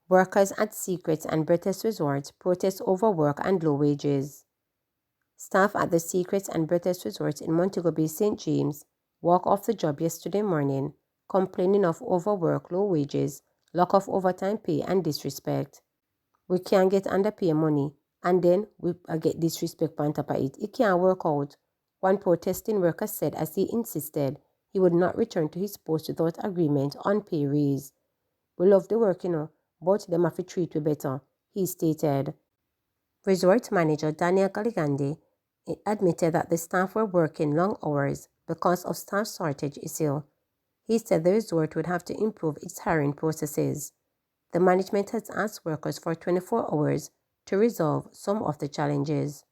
Workers at Secrets and British Resort protest over work and low wages. Staff at the Secrets and British Resort in Montego Bay, St. James, walked off the job yesterday morning, complaining of overwork, low wages, lack of overtime pay and disrespect. We can't get underpay money and then we get disrespect on top of it. It can't work out, one protesting worker said as he insisted he would not return to his post without agreement on pay raise. We love the work, but them have to treat we better, he stated. Resort manager Daniel Galigande admitted that the staff were working long hours because of staff shortage issue. He said the resort would have to improve its hiring processes. The management has asked workers for 24 hours to resolve some of the challenges.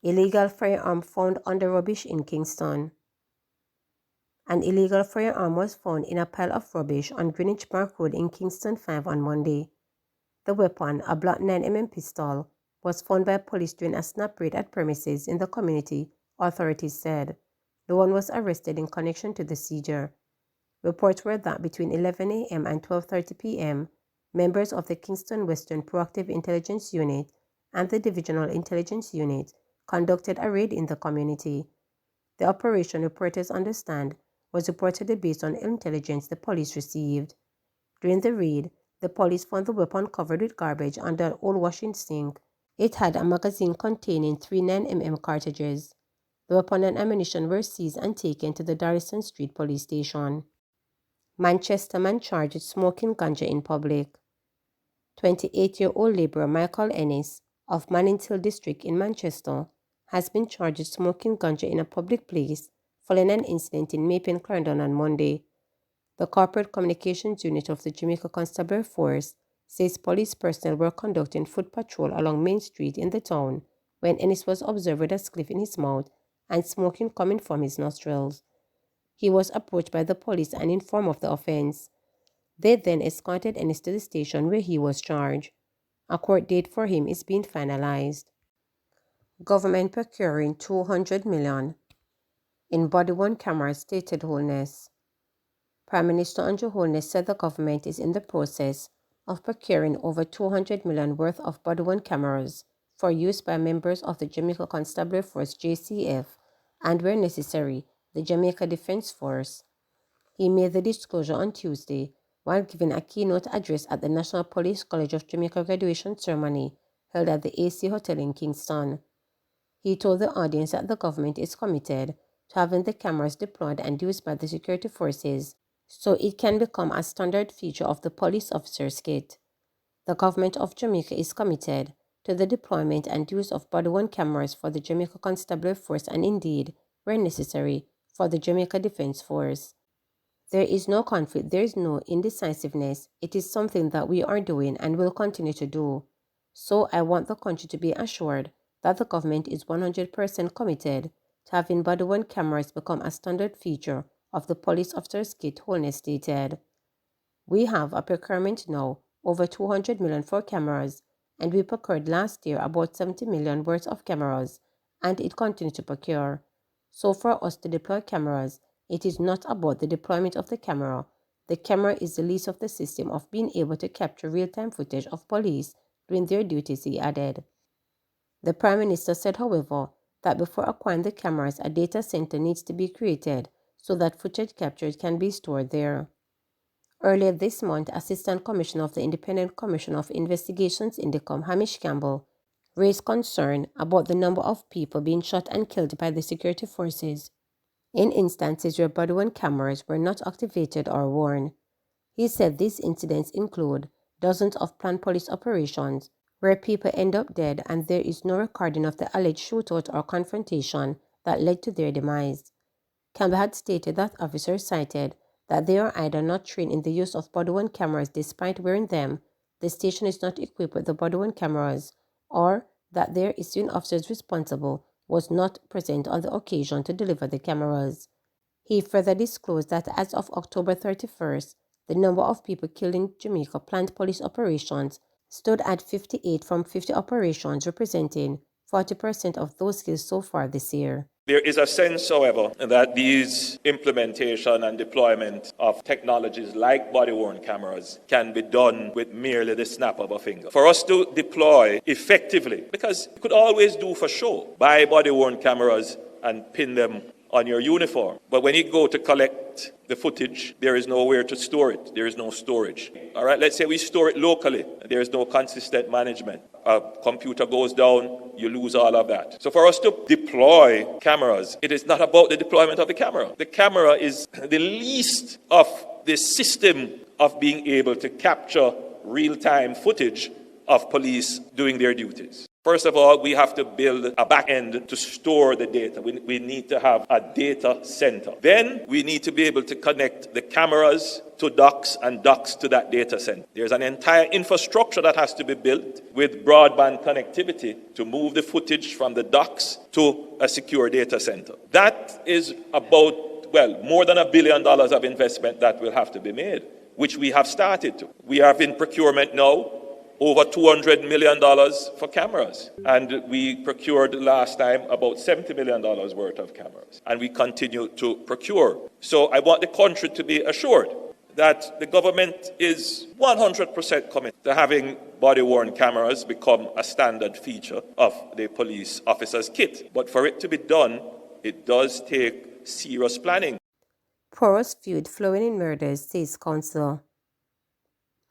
Illegal firearm found on the rubbish in Kingston. An illegal firearm was found in a pile of rubbish on Greenwich Park Road in Kingston 5 on Monday. The weapon, a Glock 9mm pistol, was found by police during a snap raid at premises in the community, authorities said. No one was arrested in connection to the seizure. Reports were that between 11 a.m. and 12:30 p.m., members of the Kingston Western Proactive Intelligence Unit and the Divisional Intelligence Unit conducted a raid in the community. The operation, reporters understand, was reportedly based on intelligence the police received. During the raid, the police found the weapon covered with garbage under an old washing sink. It had a magazine containing 3 9mm cartridges. The weapon and ammunition were seized and taken to the Darlington Street police station. Manchester man charged with smoking ganja in public. 28-year-old labourer Michael Ennis of Mannings Hill District in Manchester has been charged with smoking ganja in a public place following an incident in Mappin, Clarendon on Monday. The Corporate Communications Unit of the Jamaica Constabulary Force says police personnel were conducting foot patrol along Main Street in the town when Ennis was observed with a spliff in his mouth and smoking coming from his nostrils. He was approached by the police and informed of the offense. They then escorted Ennis to the station where he was charged. A court date for him is being finalized. Government procuring $200 million in body-worn cameras, stated Holness. Prime Minister Andrew Holness said the government is in the process of procuring over $200 million worth of body-worn cameras for use by members of the Jamaica Constabulary Force JCF and, where necessary, the Jamaica Defence Force. He made the disclosure on Tuesday while giving a keynote address at the National Police College of Jamaica graduation ceremony held at the AC Hotel in Kingston. He told the audience that the government is committed to having the cameras deployed and used by the security forces so it can become a standard feature of the police officer's kit. The government of Jamaica is committed to the deployment and use of body-worn cameras for the Jamaica Constabulary Force and indeed, where necessary, for the Jamaica Defence Force. There is no conflict, there is no indecisiveness. It is something that we are doing and will continue to do. So I want the country to be assured that the government is 100% committed to having body-worn cameras become a standard feature of the police officer's kit, Holness stated. We have a procurement now, over $200 million for cameras, and we procured last year about $70 million worth of cameras, and it continues to procure. So for us to deploy cameras, it is not about the deployment of the camera. The camera is the least of the system of being able to capture real-time footage of police doing their duties, he added. The Prime Minister said, however, that before acquiring the cameras, a data center needs to be created so that footage captured can be stored there. Earlier this month, Assistant Commissioner of the Independent Commission of Investigations Indicom, Hamish Campbell, raised concern about the number of people being shot and killed by the security forces in instances where body-worn cameras were not activated or worn. He said these incidents include dozens of planned police operations where people end up dead and there is no recording of the alleged shootout or confrontation that led to their demise. Campbell had stated that officers cited that they are either not trained in the use of body-worn cameras despite wearing them, the station is not equipped with the body-worn cameras, or that their issuing officers responsible was not present on the occasion to deliver the cameras. He further disclosed that as of October 31st, the number of people killed in Jamaica planned police operations stood at 58 from 50 operations, representing 40% of those killed so far this year. There is a sense, however, that these implementation and deployment of technologies like body-worn cameras can be done with merely the snap of a finger. For us to deploy effectively, because you could always do for show, buy body-worn cameras and pin them on your uniform. But when you go to collect the footage, there is nowhere to store it. There is no storage. All right, let's say we store it locally. There is no consistent management. A computer goes down, you lose all of that. So for us to deploy cameras, it is not about the deployment of the camera. The camera is the least of the system of being able to capture real-time footage of police doing their duties. First of all, we have to build a back end to store the data. We need to have a data center. Then we need to be able to connect the cameras to docks and docks to that data center. There's an entire infrastructure that has to be built with broadband connectivity to move the footage from the docks to a secure data center. That is about, more than $1 billion of investment that will have to be made, which we have started to. We have in procurement now over $200 million for cameras. And we procured last time about $70 million worth of cameras. And we continue to procure. So I want the country to be assured that the government is 100% committed to having body-worn cameras become a standard feature of the police officer's kit. But for it to be done, it does take serious planning. Porous feud flowing in murders, says counsel.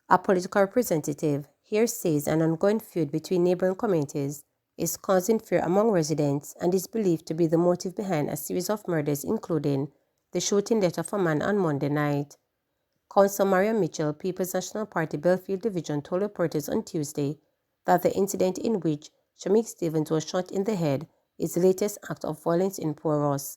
A political representative here says an ongoing feud between neighboring communities is causing fear among residents and is believed to be the motive behind a series of murders, including the shooting death of a man on Monday night. Councillor Maria Mitchell, People's National Party Belfield Division, told reporters on Tuesday that the incident in which Shamik Stevens was shot in the head is the latest act of violence in Poros.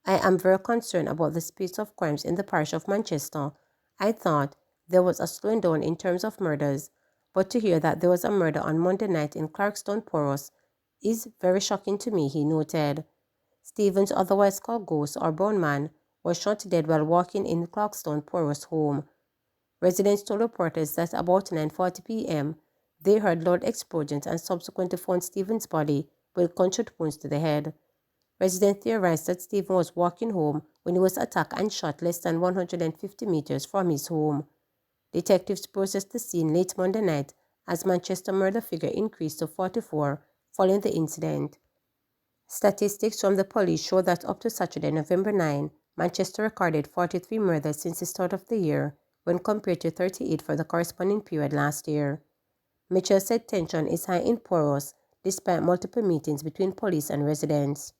I am very concerned about the pace of crimes in the parish of Manchester. I thought there was a slowing down in terms of murders, but to hear that there was a murder on Monday night in Clarkstown, Poros, is very shocking to me, he noted. Stevens, otherwise called Ghost or Brown Man, was shot dead while walking in Clarkstown, Poros' home. Residents told reporters that about 9:40 p.m., they heard loud explosions and subsequently found Stevens' body with gunshot wounds to the head. Residents theorized that Stevens was walking home when he was attacked and shot less than 150 meters from his home. Detectives processed the scene late Monday night as Manchester murder figure increased to 44 following the incident. Statistics from the police show that up to Saturday, November 9, Manchester recorded 43 murders since the start of the year, when compared to 38 for the corresponding period last year. Mitchell said tension is high in Poros despite multiple meetings between police and residents.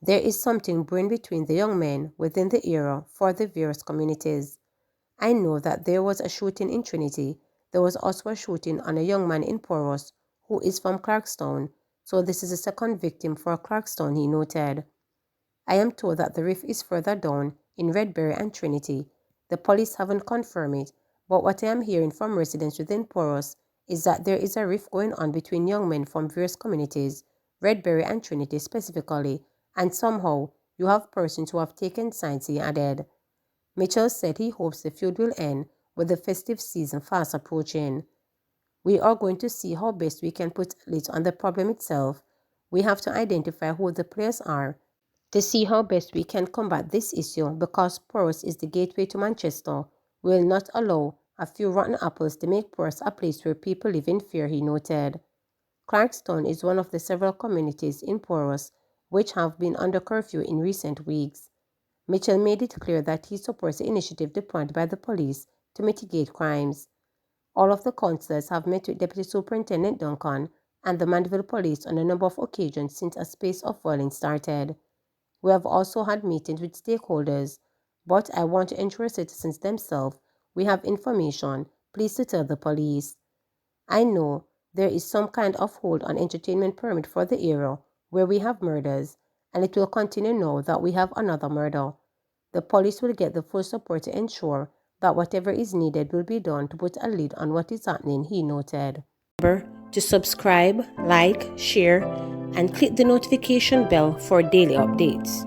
There is something brewing between the young men within the area for the various communities. I know that there was a shooting in Trinity. There was also a shooting on a young man in Poros who is from Clarkstown, so this is the second victim for Clarkstown, he noted. I am told that the rift is further down in Redbury and Trinity. The police haven't confirmed it, but what I am hearing from residents within Poros is that there is a rift going on between young men from various communities, Redbury and Trinity specifically, and somehow you have persons who have taken sides, he added. Mitchell said he hopes the feud will end with the festive season fast approaching. We are going to see how best we can put a lid on the problem itself. We have to identify who the players are to see how best we can combat this issue, because Poros is the gateway to Manchester. We will not allow a few rotten apples to make Poros a place where people live in fear, he noted. Clarkstown is one of the several communities in Poros which have been under curfew in recent weeks. Mitchell made it clear that he supports the initiative deployed by the police to mitigate crimes. All of the councillors have met with Deputy Superintendent Duncan and the Mandeville Police on a number of occasions since a space of violence started. We have also had meetings with stakeholders, but I want to ensure citizens themselves we have information. Please to tell the police. I know there is some kind of hold on entertainment permit for the area where we have murders, and it will continue now that we have another murder. The police will get the full support to ensure that whatever is needed will be done to put a lid on what is happening, he noted. Remember to subscribe, like, share, and click the notification bell for daily updates.